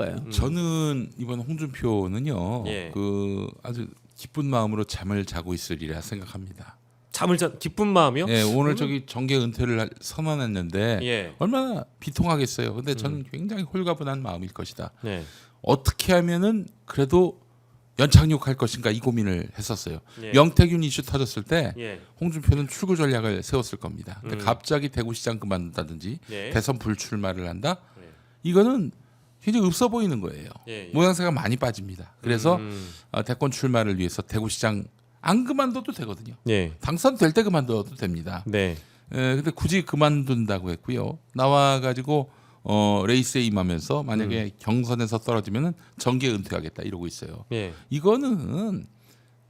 거예요. 저는 이번 홍준표는요. 예. 그 아주 기쁜 마음으로 잠을 자고 있으리라 생각합니다. 잠을 자 기쁜 마음이요? 예, 오늘 저기 정계 은퇴를 선언했는데 예. 얼마나 비통하겠어요. 근데 저는 굉장히 홀가분한 마음일 것이다. 네. 어떻게 하면은 그래도 연착륙할 것인가 이 고민을 했었어요. 예. 명태균 이슈 터졌을 때 예. 홍준표는 출구 전략을 세웠을 겁니다. 근데 갑자기 대구시장 그만둔다든지 예. 대선 불출마를 한다. 예. 이거는 굉장히 없어 보이는 거예요. 예, 예. 모양새가 많이 빠집니다. 그래서 대권 출마를 위해서 대구시장 안 그만둬도 되거든요. 예. 당선될 때 그만둬도 됩니다. 네. 근데 굳이 그만둔다고 했고요. 나와가지고 레이스에 임하면서 만약에 경선에서 떨어지면은 정계 은퇴하겠다 이러고 있어요. 예. 이거는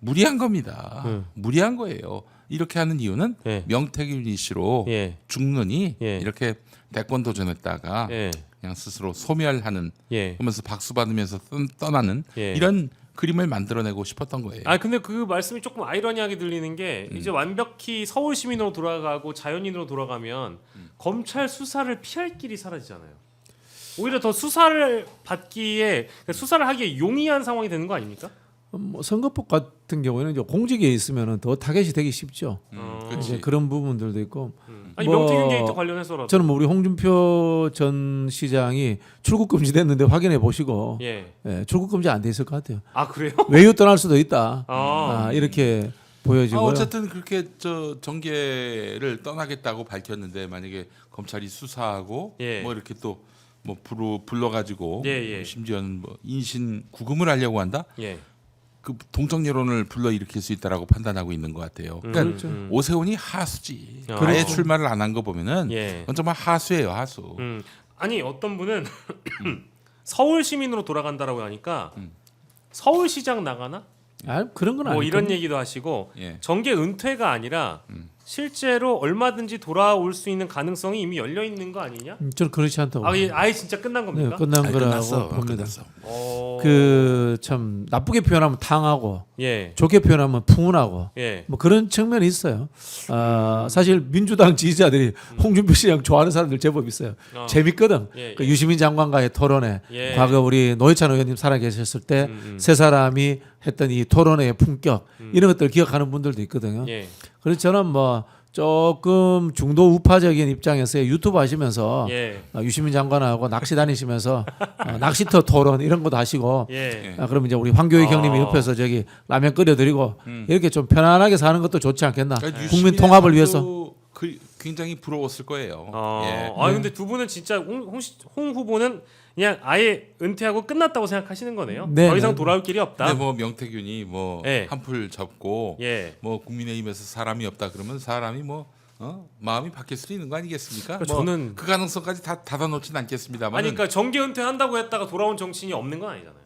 무리한 겁니다. 무리한 거예요. 이렇게 하는 이유는 예. 명태균 이슈로 예. 죽느니 예. 이렇게 대권 도전했다가 예. 그냥 스스로 소멸하는 예. 그러면서 박수 받으면서 떠나는 예. 이런 그림을 만들어내고 싶었던 거예요. 아 근데 그 말씀이 조금 아이러니하게 들리는 게 이제 완벽히 서울 시민으로 돌아가고 자연인으로 돌아가면 검찰 수사를 피할 길이 사라지잖아요. 오히려 더 수사를 받기에 그러니까 수사를 하기에 용이한 상황이 되는 거 아닙니까? 뭐 선거법 같은 경우에는 이제 공직에 있으면 더 타겟이 되기 쉽죠. 그렇지. 이제 그런 부분들도 있고. 아니 뭐 명태균 게이트 관련해서라도 저는 뭐 우리 홍준표 전 시장이 출국 금지됐는데 확인해 보시고 예. 예, 출국 금지 안 돼 있을 것 같아요. 아 그래요? 외유 떠날 수도 있다. 아. 이렇게 보여지고요. 어쨌든 그렇게 저 정계를 떠나겠다고 밝혔는데 만약에 검찰이 수사하고 예. 뭐 이렇게 또 뭐 불러가지고 예, 예. 심지어는 뭐 인신 구금을 하려고 한다. 예. 그 동정 여론을 불러일으킬 수 있다라고 판단하고 있는 것 같아요. 그러니까 그렇죠. 오세훈이 하수지. 그렇죠. 아예 출마를 안 한 거 보면은 예. 그건 정말 하수예요, 하수. 아니 어떤 분은 서울 시민으로 돌아간다라고 하니까 서울시장 나가나? 그런 건 뭐 아니고. 이런 얘기도 하시고 예. 정계 은퇴가 아니라 실제로 얼마든지 돌아올 수 있는 가능성이 이미 열려 있는 거 아니냐? 저는 그렇지 않다고. 아예 진짜 끝난 네, 겁니까? 끝난 아니, 거라고 끝났어, 봅니다. 끝났어. 그 참 나쁘게 표현하면 탕하고 예. 좋게 표현하면 풍운하고 예. 뭐 그런 측면이 있어요. 사실 민주당 지지자들이 홍준표 시장 좋아하는 사람들 제법 있어요. 재밌거든. 예, 그 예. 유시민 장관과의 토론회. 예. 과거 우리 노회찬 의원님 살아계셨을 때 세 사람이 했던 이 토론회의 품격 이런 것들 기억하는 분들도 있거든요. 예. 그래서 저는 뭐 조금 중도 우파적인 입장에서 유튜브 하시면서 예. 유시민 장관하고 낚시 다니시면서 낚시터 토론 이런 것도 하시고 예. 그러면 이제 우리 황교익 형님이 옆에서 저기 라면 끓여드리고 이렇게 좀 편안하게 사는 것도 좋지 않겠나. 그러니까 국민 통합을 위해서. 굉장히 부러웠을 거예요. 아 근데 두 분은 진짜 홍 후보는 그냥 아예 은퇴하고 끝났다고 생각하시는 거네요. 네, 더 이상 네. 돌아올 길이 없다. 근데 뭐 명태균이 뭐 예. 한풀 접고 예. 뭐 국민의힘에서 사람이 없다 그러면 사람이 뭐 마음이 바뀔 수도 있는 거 아니겠습니까? 그러니까 뭐 저는- 그 가능성까지 다 닫아놓진 않겠습니다만. 아니 그러니까 정계 은퇴한다고 했다가 돌아온 정치인이 없는 건 아니잖아요.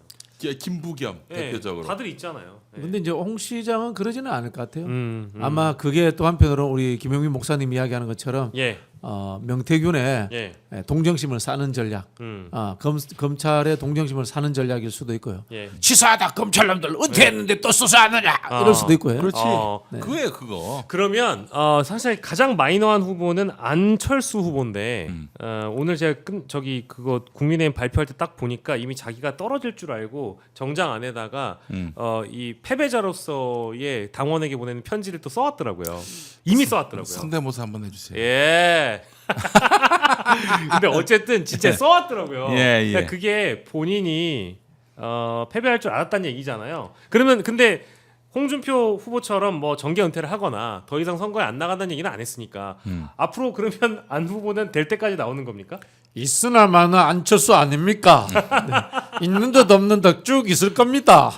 김부겸 예, 대표적으로. 다들 있잖아요. 예. 근데 이제 홍 시장은 그러지는 않을 것 같아요. 음. 아마 그게 또 한편으로 우리 김용민 목사님 이야기하는 것처럼 예. 명태균의 예. 동정심을 사는 전략, 음. 검찰의 동정심을 사는 전략일 수도 있고요. 예. 치사하다 검찰놈들 은퇴했는데 또 수사하느냐 이럴 수도 있고요. 그렇지. 네. 그거예요, 그거. 그러면 사실 가장 마이너한 후보는 안철수 후보인데 오늘 제가 저기 그거 국민의힘 발표할 때 딱 보니까 이미 자기가 떨어질 줄 알고 정장 안에다가 이 패배자로서의 당원에게 보내는 편지를 또 써왔더라고요. 이미 써왔더라고요. 성대모사 한번 해주세요. 예. 근데 어쨌든 진짜 써왔더라고요. 예, 예. 그러니까 그게 본인이 패배할 줄 알았다는 얘기잖아요. 그러면 근데 홍준표 후보처럼 뭐 정계 은퇴를 하거나 더 이상 선거에 안 나간다는 얘기는 안 했으니까 앞으로 그러면 안 후보는 될 때까지 나오는 겁니까? 있으나 마나 안철수 아닙니까? 네. 있는 듯 없는 듯 쭉 있을 겁니다.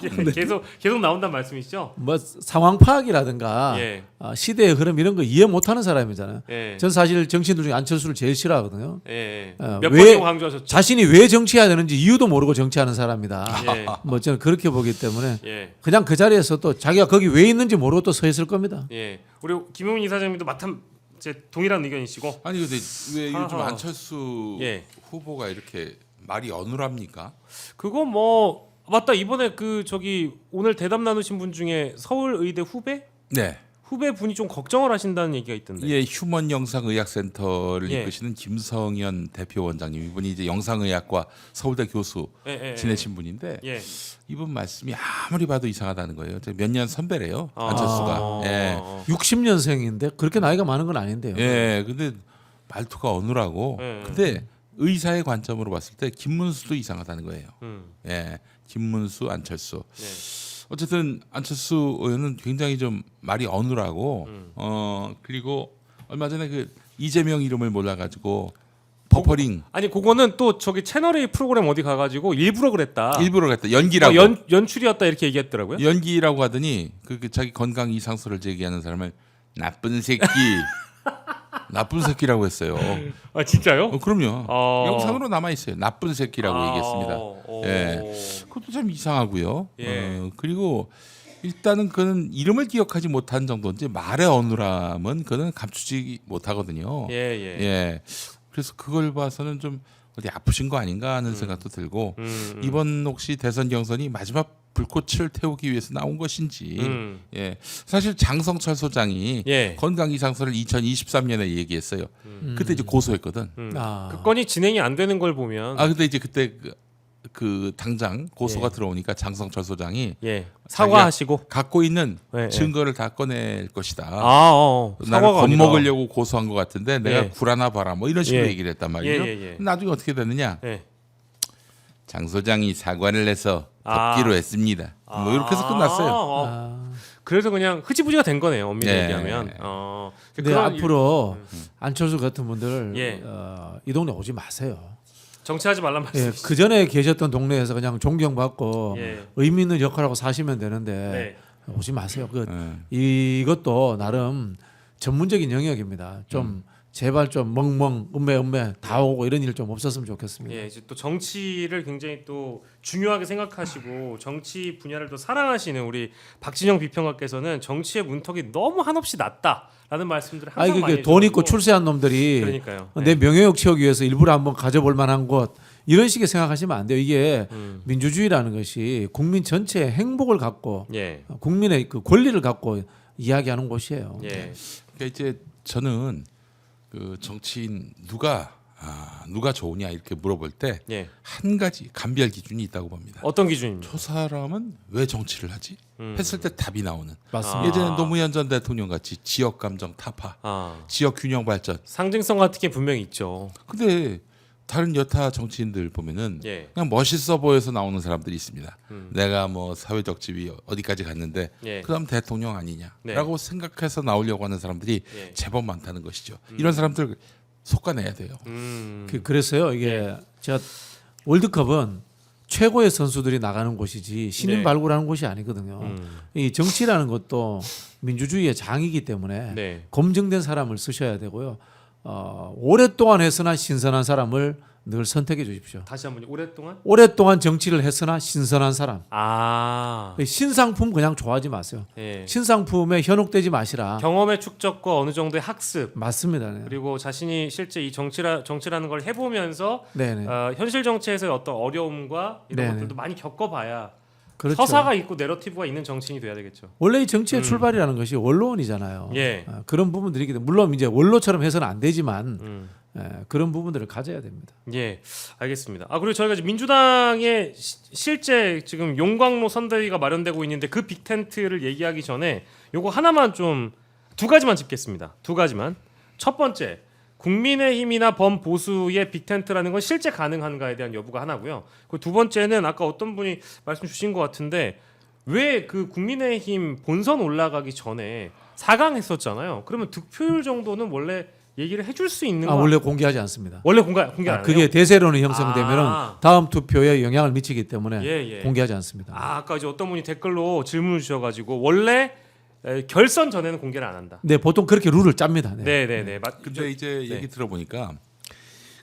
계속 나온다는 말씀이시죠? 뭐 상황 파악이라든가 예. 시대의 흐름 이런 거 이해 못하는 사람이잖아요. 예. 전 사실 정치인들 중에 안철수를 제일 싫어하거든요. 예. 어, 몇 왜- 번이고 강조하셨죠? 자신이 왜 정치해야 되는지 이유도 모르고 정치하는 사람이다. 예. 뭐 저는 그렇게 보기 때문에 예. 그냥 그 자리에서 또 자기가 거기 왜 있는지 모르고 또 서 있을 겁니다. 예. 우리 김용민 이사장님도 마침 제 동일한 의견이시고. 아니 근데 왜 요즘 아하. 안철수 예. 후보가 이렇게 말이 어눌합니까? 그거 뭐 맞다 이번에 그 저기 오늘 대담 나누신 분 중에 서울의대 후배 네. 후배 분이 좀 걱정을 하신다는 얘기가 있던데. 예, 휴먼 영상의학센터를 예. 이끄시는 김성현 대표 원장님, 이분이 이제 영상의학과 서울대 교수 지내신 분인데 예. 이분 말씀이 아무리 봐도 이상하다는 거예요. 몇 년 선배래요, 안철수가. 예, 60년생인데 그렇게 나이가 많은 건 아닌데요. 예, 근데 말투가 어눌하고. 예. 근데 의사의 관점으로 봤을 때 김문수도 이상하다는 거예요. 음. 예, 김문수, 안철수. 네. 어쨌든 안철수 의원은 굉장히 좀 말이 어눌하고 그리고 얼마 전에 그 이재명 이름을 몰라가지고 버퍼링 아니 그거는 또 저기 채널 A 프로그램 어디 가가지고 일부러 그랬다. 일부러 했다. 연기라고. 연출이었다 이렇게 얘기했더라고요. 연기라고 하더니 그 자기 건강 이상설을 제기하는 사람을 나쁜 새끼, 나쁜 새끼라고 했어요. 아 진짜요? 그럼요. 영상으로 남아 있어요. 나쁜 새끼라고 얘기했습니다. 예, 그것도 참 이상하고요. 예. 그리고 일단은 그는 이름을 기억하지 못한 정도인지 말의 어눌함은 그는 감추지 못하거든요. 예. 예. 그래서 그걸 봐서는 좀 어디 아프신 거 아닌가 하는 생각도 들고 이번 혹시 대선 경선이 마지막 불꽃을 태우기 위해서 나온 것인지. 예. 사실 장성철 소장이 예. 건강 이상설을 2023년에 얘기했어요. 그때 이제 고소했거든. 그 건이 진행이 안 되는 걸 보면 근데 이제 그때 그 당장 고소가 들어오니까 장성철 소장이 예. 사과하시고 갖고 있는 예, 증거를 다 꺼낼 것이다. 사과가 나를 아니라. 겁먹으려고 고소한 것 같은데 내가 예. 굴하나 봐라 뭐 이런 식으로 예. 얘기를 했단 말이에요. 예. 나중에 어떻게 됐느냐? 예. 장 소장이 사과를 내서 덮기로 했습니다. 뭐 이렇게 해서 끝났어요. 그래서 그냥 흐지부지가 된 거네요. 엄밀히 네. 얘기하면. 근데 앞으로 안철수 같은 분들 예. 이 동네 오지 마세요. 정치하지 말란 예, 말씀. 그 전에 계셨던 동네에서 그냥 존경받고 예. 의미 있는 역할하고 사시면 되는데 네. 오지 마세요. 이것도 나름 전문적인 영역입니다. 좀 제발 좀 멍멍 음매 다 오고 이런 일 좀 없었으면 좋겠습니다. 예, 이제 또 정치를 굉장히 또 중요하게 생각하시고 정치 분야를 또 사랑하시는 우리 박진영 비평가께서는 정치의 문턱이 너무 한없이 낮다라는 말씀들을 항상 아니 많이 그게 돈 있고 해주시고. 출세한 놈들이 그러니까요. 내 명예욕 채우기 위해서 일부러 한번 가져볼 만한 곳 이런 식의 생각하시면 안 돼요. 이게 민주주의라는 것이 국민 전체의 행복을 갖고 예. 국민의 그 권리를 갖고 이야기하는 곳이에요. 예. 그러니까 이제 저는 그 정치인 누가 좋으냐 이렇게 물어볼 때 한 예. 가지 감별 기준이 있다고 봅니다. 어떤 기준입니까? 저 사람은 왜 정치를 하지? 했을 때 답이 나오는. 맞습니다. 예전에 노무현 전 대통령 같이 지역 감정 타파, 지역 균형 발전. 상징성 같은 게 분명히 있죠. 근데 다른 여타 정치인들 보면은 예. 그냥 멋있어 보여서 나오는 사람들이 있습니다. 내가 뭐 사회적 지위 어디까지 갔는데 예. 그다음 대통령 아니냐라고 네. 생각해서 나오려고 하는 사람들이 예. 제법 많다는 것이죠. 이런 사람들 속아내야 돼요. 그래서요 이게 제가 월드컵은 최고의 선수들이 나가는 곳이지 신인 네. 발굴하는 곳이 아니거든요. 이 정치라는 것도 민주주의의 장이기 때문에 네. 검증된 사람을 쓰셔야 되고요. 오랫동안 했으나 신선한 사람을 늘 선택해 주십시오. 다시 한번 오랫동안 오랫동안 정치를 했으나 신선한 사람. 신상품 그냥 좋아하지 마세요. 예. 신상품에 현혹되지 마시라. 경험의 축적과 어느 정도의 학습 맞습니다. 네. 그리고 자신이 실제 이 정치라는 걸 해보면서 네네. 현실 정치에서의 어떤 어려움과 이런 네네. 것들도 많이 겪어봐야 그렇죠. 서사가 있고 내러티브가 있는 정치인이 돼야 되겠죠. 원래 이 정치의 출발이라는 것이 원로원이잖아요. 예. 그런 부분들이기 때문에 물론 이제 원로처럼 해서는 안 되지만 그런 부분들을 가져야 됩니다. 예, 알겠습니다. 그리고 저희가 이제 민주당의 실제 지금 용광로 선대위가 마련되고 있는데 그 빅텐트를 얘기하기 전에 요거 하나만 좀 두 가지만 짚겠습니다. 두 가지만. 첫 번째, 국민의힘이나 범보수의 빅텐트라는 건 실제 가능한가에 대한 여부가 하나고요. 그 두 번째는 아까 어떤 분이 말씀 주신 것 같은데 왜 그 국민의힘 본선 올라가기 전에 4강 했었잖아요. 그러면 득표율 정도는 원래 얘기를 해줄 수 있는 거 원래 공개하지 않습니다. 원래 공개 안 해요? 그게 대세론이 형성되면 다음 투표에 영향을 미치기 때문에 예. 공개하지 않습니다. 아까 이제 어떤 분이 댓글로 질문을 주셔가지고 원래 결선 전에는 공개를 안 한다. 네, 보통 그렇게 룰을 짭니다. 네네네. 근데 이제 얘기 들어보니까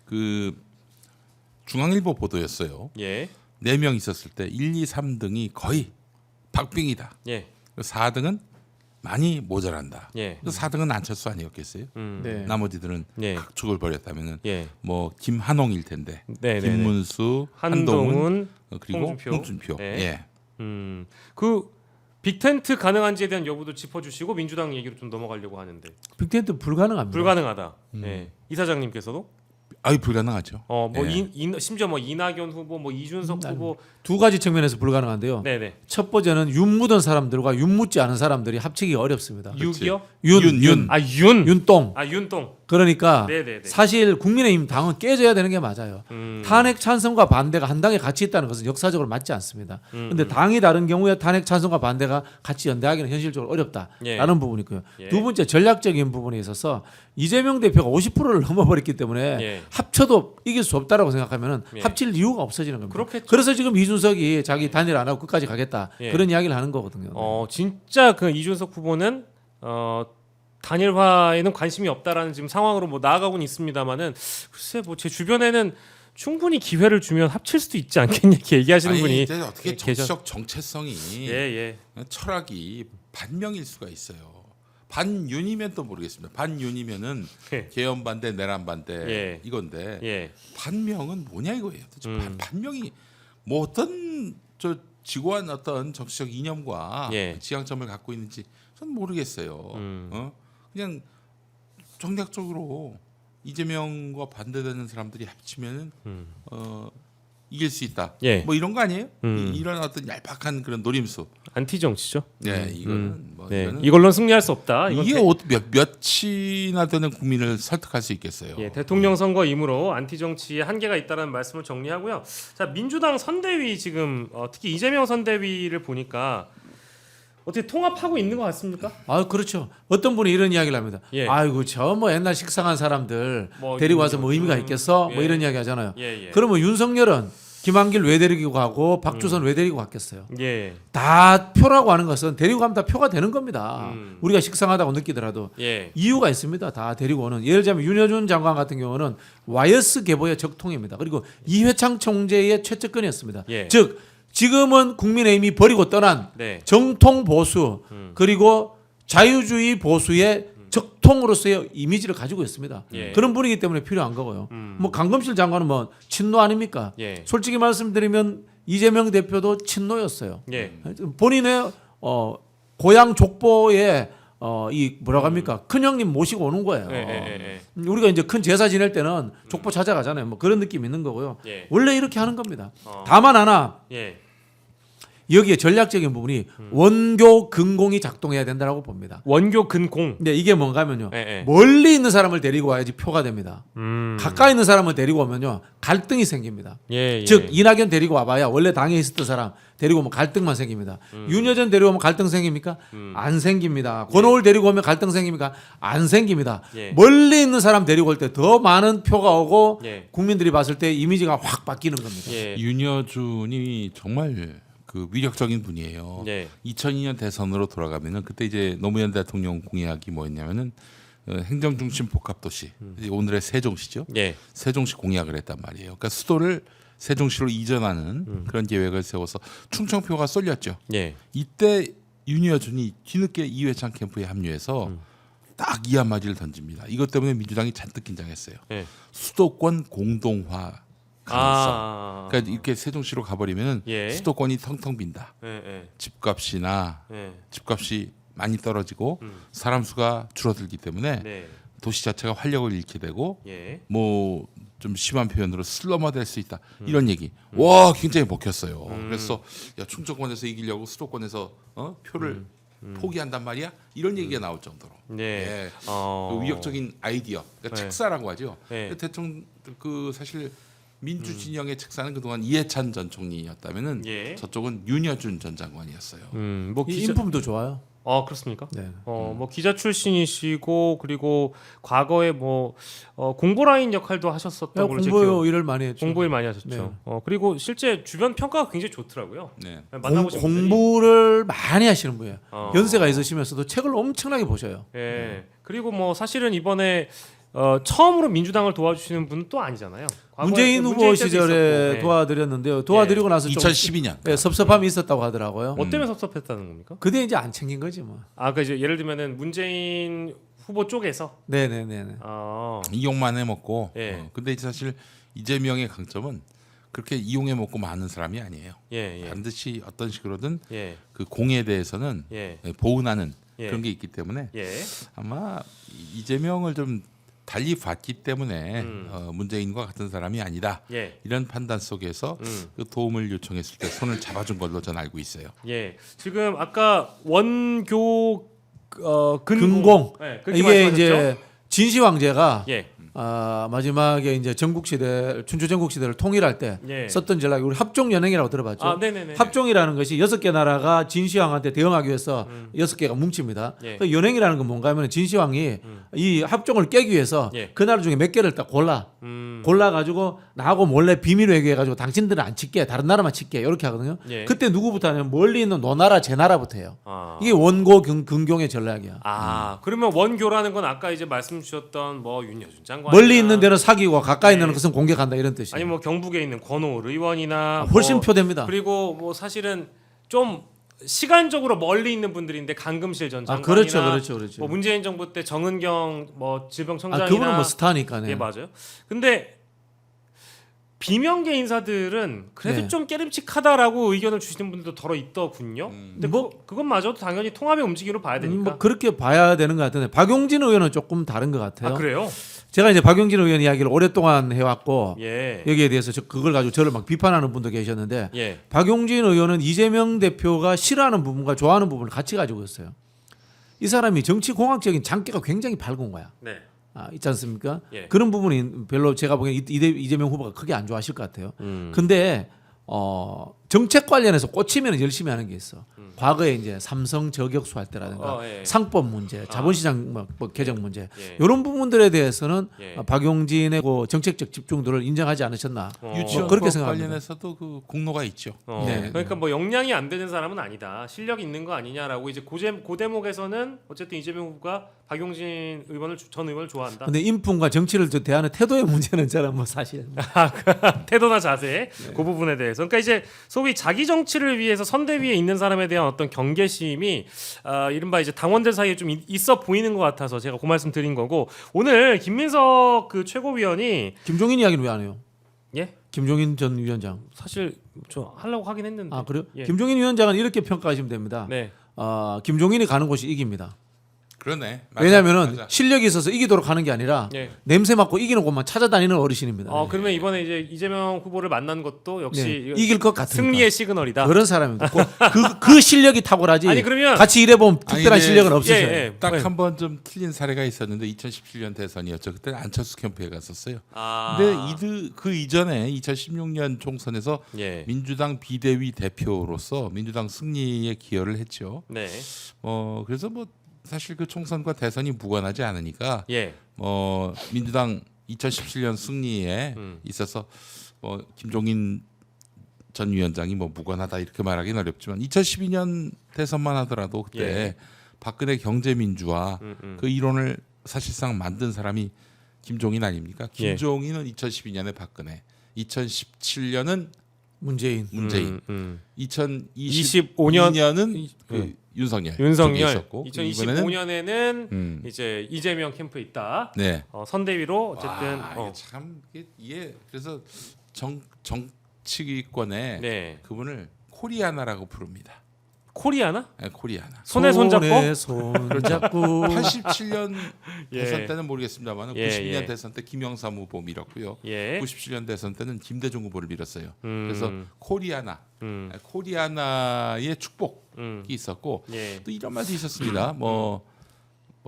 그 중앙일보 보도였어요. 예. 4명 있었을 때 1, 2, 3등이 거의 박빙이다. 예. 4등은 많이 모자란다. 예. 4등은 안철수 아니었겠어요? 네. 나머지들은 예. 각축을 벌였다면은 예. 뭐 김한홍일 텐데 네네네. 김문수, 한동훈, 그리고 홍준표. 홍준표. 예. 예. 그 빅텐트 가능한지에 대한 여부도 짚어주시고 민주당 얘기로 좀 넘어가려고 하는데 빅텐트 불가능합니다. 불가능하다. 예. 이사장님께서도 아유 불가능하죠. 심지어 뭐 이낙연 후보, 뭐 이준석 후보, 두 가지 측면에서 불가능한데요. 네네. 첫 번째는 윤 묻은 사람들과 윤 묻지 않은 사람들이 합치기 어렵습니다. 육이요? 윤. 아 윤. 윤똥. 아 윤똥. 그러니까 네네네. 사실 국민의힘 당은 깨져야 되는 게 맞아요. 탄핵 찬성과 반대가 한 당에 같이 있다는 것은 역사적으로 맞지 않습니다. 그런데 당이 다른 경우에 탄핵 찬성과 반대가 같이 연대하기는 현실적으로 어렵다라는 부분이 있고요. 예. 두 번째 전략적인 부분에 있어서 이재명 대표가 50%를 넘어버렸기 때문에 예. 합쳐도 이길 수 없다라고 생각하면 예. 합칠 이유가 없어지는 겁니다. 그렇겠죠. 그래서 지금 이준석이 자기 단일 안 하고 끝까지 가겠다 예. 그런 이야기를 하는 거거든요. 진짜 그 이준석 후보는 단일화에는 관심이 없다라는 지금 상황으로 뭐 나아가고는 있습니다만은 글쎄 뭐 제 주변에는 충분히 기회를 주면 합칠 수도 있지 않겠냐 이렇게 얘기하시는 아니, 분이 이제 어떻게 정치적 정체성이 예. 철학이 반명일 수가 있어요. 반윤이면 또 모르겠습니다. 반윤이면은 예. 개헌 반대, 내란 반대 예. 이건데 예. 반명은 뭐냐 이거예요. 반명이 뭐 어떤 저 지고한 어떤 정치적 이념과 예. 지향점을 갖고 있는지 저는 모르겠어요. 그냥 정략적으로 이재명과 반대되는 사람들이 합치면은 이길 수 있다. 예. 뭐 이런 거 아니에요? 이런 어떤 얄팍한 그런 노림수. 안티 정치죠. 네, 이거는 뭐 네. 이거는 이걸로는 승리할 수 없다. 이건 이게 몇이나 되는 국민을 설득할 수 있겠어요. 예, 대통령 선거이므로 안티 정치에 한계가 있다는 말씀을 정리하고요. 자, 민주당 선대위 지금 특히 이재명 선대위를 보니까 어떻게 통합하고 있는 것 같습니까? 아 그렇죠. 어떤 분이 이런 이야기를 합니다. 예. 아이고 저 뭐 옛날 식상한 사람들 뭐 데리고 와서 뭐 의미가 있겠어? 예. 뭐 이런 이야기 하잖아요. 예. 그러면 윤석열은 김한길 왜 데리고 가고 박주선 왜 데리고 갔겠어요? 예. 다 표라고 하는 것은 데리고 가면 다 표가 되는 겁니다. 음. 우리가 식상하다고 느끼더라도 예. 이유가 있습니다. 다 데리고 오는. 예를 들자면 윤여준 장관 같은 경우는 와이어스 계보의 적통입니다. 그리고 이회창 총재의 최측근이었습니다. 예. 즉 지금은 국민의힘이 버리고 떠난 네. 정통 보수 그리고 자유주의 보수의 적통으로서의 이미지를 가지고 있습니다. 예. 그런 분이기 때문에 필요한 거고요. 뭐 강검실 장관은 뭐 친노 아닙니까? 예. 솔직히 말씀드리면 이재명 대표도 친노였어요. 예. 본인의 고향 족보에 이 뭐라고 합니까? 큰 형님 모시고 오는 거예요. 예. 우리가 이제 큰 제사 지낼 때는 족보 찾아가잖아요. 뭐 그런 느낌이 있는 거고요. 예. 원래 이렇게 하는 겁니다. 다만 하나 예. 여기에 전략적인 부분이 원교 근공이 작동해야 된다고 봅니다. 원교 근공. 근데 이게 뭔가면요. 예. 멀리 있는 사람을 데리고 와야지 표가 됩니다. 음. 가까이 있는 사람을 데리고 오면요. 갈등이 생깁니다. 예. 즉 이낙연 데리고 와봐야 원래 당에 있었던 사람 데리고 오면 갈등만 생깁니다. 윤여준 데리고 오면 갈등 생깁니까? 안 생깁니다. 권오을 데리고 오면 갈등 생깁니까? 안 생깁니다. 예. 멀리 있는 사람 데리고 올 때 더 많은 표가 오고 예. 국민들이 봤을 때 이미지가 확 바뀌는 겁니다. 예. 윤여준이 정말 그 위력적인 분이에요. 예. 2002년 대선으로 돌아가면은 그때 이제 노무현 대통령 공약이 뭐였냐면은 행정 중심 복합 도시 이제 오늘의 세종시죠. 예. 세종시 공약을 했단 말이에요. 그러니까 수도를 세종시로 이전하는 그런 계획을 세워서 충청표가 쏠렸죠. 예. 이때 윤여준이 뒤늦게 이회창 캠프에 합류해서 딱 이 한마디를 던집니다. 이것 때문에 민주당이 잔뜩 긴장했어요. 예. 수도권 공동화 가능성. 아. 그러니까 이렇게 세종시로 가버리면 예. 수도권이 텅텅 빈다. 예. 집값이나 예. 집값이 많이 떨어지고 사람 수가 줄어들기 때문에 네. 도시 자체가 활력을 잃게 되고 예. 뭐 좀 심한 표현으로 슬럼화 될 수 있다 이런 얘기. 와 굉장히 먹혔어요. 그래서 야 충청권에서 이기려고 수도권에서 표를 포기한단 말이야 이런 얘기가 나올 정도로. 네. 예. 어. 그 위협적인 아이디어, 그러니까 네. 책사라고 하죠. 네. 대충 그 사실 민주 진영의 책사는 그동안 이해찬 전 총리였다면은 예. 저쪽은 윤여준 전 장관이었어요. 뭐 이 기자. 인품도 좋아요. 그렇습니까? 네. 뭐 기자 출신이시고 그리고 과거에 뭐 공보라인 역할도 하셨었던 걸로 제가 공부 일을 많이 했죠. 공부일 많이 하셨죠. 네. 그리고 실제 주변 평가가 굉장히 좋더라고요. 네. 만나보신 분들이. 공부를 많이 하시는 분이에요. 어. 연세가 있으시면서도 책을 엄청나게 보셔요. 예. 그리고 뭐 사실은 이번에 처음으로 민주당을 도와주시는 분은 또 아니잖아요. 과거에 문재인 그 후보 때도 시절에 있었고. 네. 도와드렸는데요. 도와드리고 나서 좀 2012년. 섭섭함이 있었다고 하더라고요. 뭐 때문에 섭섭했다는 겁니까? 그때 이제 안 챙긴 거지 뭐. 그 이제 예를 들면은 문재인 후보 쪽에서 네네네. 이용만 해먹고. 예. 근데 이제 사실 이재명의 강점은 그렇게 이용해 먹고 마는 사람이 아니에요. 예. 반드시 어떤 식으로든 예. 그 공에 대해서는 예. 보은하는 예. 그런 게 있기 때문에 예. 아마 이재명을 좀 달리 봤기 때문에 문재인과 같은 사람이 아니다. 예. 이런 판단 속에서 그 도움을 요청했을 때 손을 잡아준 걸로 전 알고 있어요. 예. 지금 아까 원교 근공. 예. 그렇게 이게 말씀하셨죠? 이제 진시 황제가 예. 마지막에 이제 전국시대 춘추 전국시대를 통일할 때 예. 썼던 전략이 우리 합종연행이라고 들어봤죠. 아, 네네네. 합종이라는 것이 6개 나라가 진시황한테 대응하기 위해서 6개가 뭉칩니다. 예. 그 연행이라는 건 뭔가 하면 진시황이 이 합종을 깨기 위해서 예. 그 나라 중에 몇 개를 딱 골라가지고 나하고 몰래 비밀 회계해가지고 당신들은 안 칠게 다른 나라만 칠게 이렇게 하거든요. 예. 그때 누구부터 하냐면 멀리 있는 노나라 제나라부터 해요. 아. 이게 원고 근경의 전략이야. 그러면 원교라는 건 아까 이제 말씀 주셨던 뭐 윤여준 장관 멀리 있는 데는 사귀고 가까이 있는 네. 것은 공격한다 이런 뜻이에요. 아니 뭐 경북에 있는 권오을 의원이나 훨씬 뭐 표됩니다. 그리고 뭐 사실은 좀 시간적으로 멀리 있는 분들인데 강금실 전 장관이나 그렇죠. 뭐 문재인 정부 때 정은경 뭐 질병청장이나 그분은 뭐 스타니까네. 예 맞아요. 근데 비명계 인사들은 그래도 네. 좀 깨름칙하다라고 의견을 주시는 분들도 더러 있더군요. 근데 그것마저도 당연히 통합의 움직임으로 봐야 되니까. 뭐 그렇게 봐야 되는 것 같은데 박용진 의원은 조금 다른 것 같아요. 아 그래요? 제가 이제 박용진 의원 이야기를 오랫동안 해왔고 예. 여기에 대해서 그걸 가지고 저를 막 비판하는 분도 계셨는데 예. 박용진 의원은 이재명 대표가 싫어하는 부분과 좋아하는 부분을 같이 가지고 있어요. 이 사람이 정치 공학적인 장기가 굉장히 밝은 거야. 네. 있지 않습니까? 예. 그런 부분이 별로 제가 보기엔 이재명 후보가 크게 안 좋아하실 것 같아요. 근데 정책 관련해서 꽂히면 열심히 하는 게 있어. 과거에 이제 삼성 저격수 할 때라든가 예. 상법 문제, 자본시장 뭐 개정 문제 예. 이런 부분들에 대해서는 예. 박용진의 그 정책적 집중도를 인정하지 않으셨나 유치원법 그렇게 생각합니다. 관련해서도 그 공로가 있죠. 네. 그러니까 뭐 역량이 안 되는 사람은 아니다. 실력이 있는 거 아니냐라고 이제 고 대목에서는 어쨌든 이재명 후보가 박용진 전 의원을 좋아한다. 근데 인품과 정치를 대하는 태도의 문제는 저는 뭐 사실 태도나 자세 그 부분에 대해서 그러니까 이제 소위 자기 정치를 위해서 선대위에 있는 사람에 대한 어떤 경계심이 이른바 이제 당원들 사이에 좀 있어 보이는 것 같아서 제가 그 말씀 드린 거고 오늘 김민석 그 최고위원이 김종인 이야기는 왜 안 해요? 예 김종인 전 위원장. 사실 저 하려고 하긴 했는데 그래요? 예. 김종인 위원장은 이렇게 평가하시면 됩니다. 네. 김종인이 가는 곳이 이깁니다. 그러네. 맞아, 왜냐하면은 맞아. 실력이 있어서 이기도록 하는 게 아니라 예. 냄새 맡고 이기는 곳만 찾아다니는 어르신입니다. 그러면 이번에 이제 이재명 후보를 만난 것도 역시 네. 이길 것 같으니까. 승리의 시그널이다. 그런 사람입니다. 그 실력이 탁월하지. 아니, 그러면- 같이 일해보면 특별한 이제- 실력은 없으셔요. 예. 딱 한 번 좀 틀린 사례가 있었는데 2017년 대선이었죠. 그때는 안철수 캠프에 갔었어요. 근데 그 이전에 2016년 총선에서 예. 민주당 비대위 대표로서 민주당 승리에 기여를 했죠. 네. 그래서 뭐 사실 그 총선과 대선이 무관하지 않으니까 예. 민주당 2017년 승리에 있어서 김종인 전 위원장이 뭐 무관하다 이렇게 말하기는 어렵지만 2012년 대선만 하더라도 그때 예. 박근혜 경제민주화 그 이론을 사실상 만든 사람이 김종인 아닙니까? 김종인은 2012년에 박근혜, 2017년은 문재인. 2025년은 윤석열 있었고 2025년에는 이제 이재명 캠프에 있다. 네. 선대위로 어쨌든 이게 그래서 정치권에 네. 그분을 코리아나라고 부릅니다. 코리아나? 네, 코리아나. 손에 손잡고? 손잡고 87년 예. 대선 때는 모르겠습니다만 예, 90년 예. 대선 때 김영삼 후보 밀었고요. 예. 97년 대선 때는 김대중 후보를 밀었어요. 그래서 코리아나, 코리아나의 축복이 있었고 예. 또 이런 말도 있었습니다. 뭐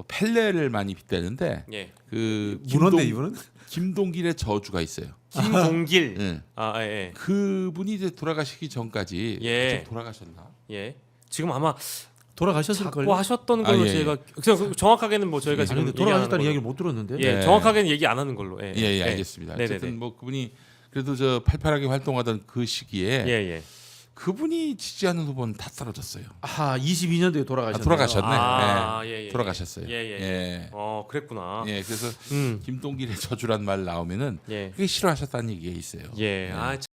펠레를 많이 빗대는데 예. 그 문어인데 이분은 김동길의 저주가 있어요. 김동길. 응. 예. 그분이 이제 돌아가시기 전까지 예. 좀 돌아가셨나? 예. 지금 아마 돌아가셨을 걸요. 자꾸 하셨던 걸로 예, 예. 제가 그냥 정확하게는 뭐 저희가 지금 근데 돌아가셨다는 얘기하는 이야기를 못 들었는데. 걸로. 예. 네. 정확하게는 얘기 안 하는 걸로. 예. 예, 알겠습니다. 네네네. 어쨌든 뭐 그분이 그래도 저 팔팔하게 활동하던 그 시기에 예. 그분이 지지하는 후보는 다 떨어졌어요. 22년도에 돌아가셨네요. 돌아가셨네. 예. 돌아가셨어요. 예. 그랬구나. 예, 그래서 음. 김동길의 저주란 말 나오면은 예. 그게 싫어하셨다는 얘기가 있어요. 예.